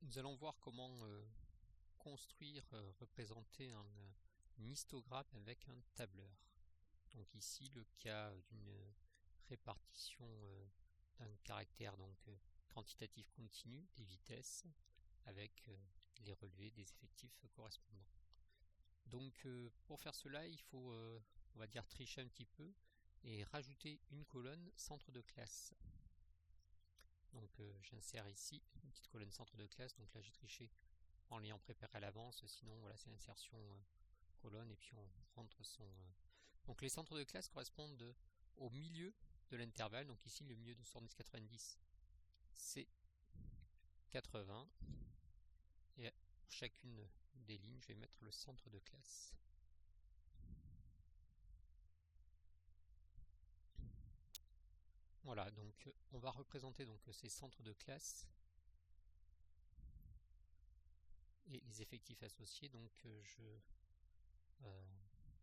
Nous allons voir comment représenter un histogramme avec un tableur. Donc ici le cas d'une répartition d'un caractère quantitatif continu des vitesses avec les relevés des effectifs correspondants. Donc pour faire cela, il faut on va dire tricher un petit peu et rajouter une colonne centre de classe. Donc j'insère ici une petite colonne centre de classe, donc là j'ai triché en l'ayant préparé à l'avance, sinon voilà, c'est l'insertion colonne et puis on rentre son... Donc les centres de classe correspondent au milieu de l'intervalle, donc ici le milieu de 70-90 c'est 80 et pour chacune des lignes je vais mettre le centre de classe. Voilà, donc on va représenter donc ces centres de classe et les effectifs associés. Donc je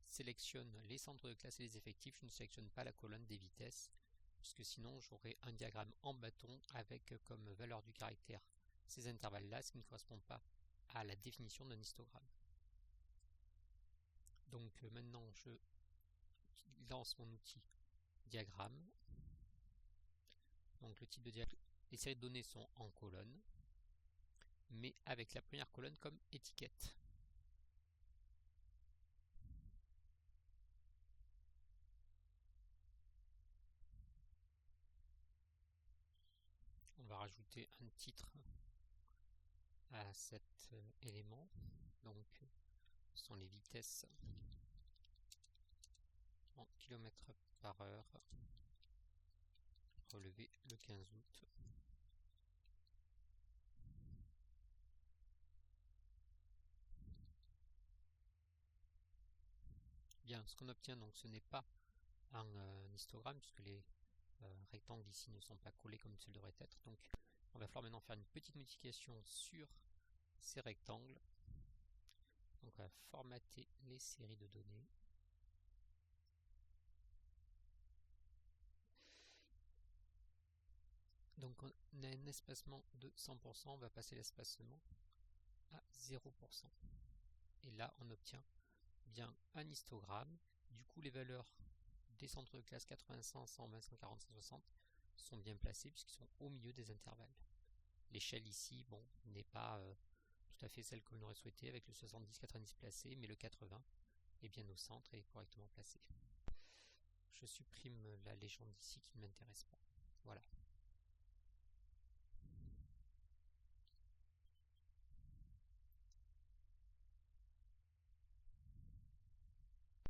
sélectionne les centres de classe et les effectifs, je ne sélectionne pas la colonne des vitesses, puisque sinon j'aurai un diagramme en bâton avec comme valeur du caractère ces intervalles-là, ce qui ne correspond pas à la définition d'un histogramme. Donc maintenant je lance mon outil diagramme. Donc le type de diagramme, les séries de données sont en colonne, mais avec la première colonne comme étiquette. On va rajouter un titre à cet élément. Donc ce sont les vitesses en km par heure relevé le 15 août. Bien, ce qu'on obtient donc ce n'est pas un histogramme puisque les rectangles ici ne sont pas collés comme ils devraient être. Donc on va falloir maintenant faire une petite modification sur ces rectangles. Donc on va formater les séries de données. Donc on a un espacement de 100%, on va passer l'espacement à 0%. Et là on obtient bien un histogramme. Du coup les valeurs des centres de classe 80, 100, 120, 140, 160 sont bien placés puisqu'ils sont au milieu des intervalles. L'échelle ici, bon, n'est pas tout à fait celle que l'on aurait souhaité avec le 70, 90 placé, mais le 80 est bien au centre et est correctement placé. Je supprime la légende ici qui ne m'intéresse pas. Voilà.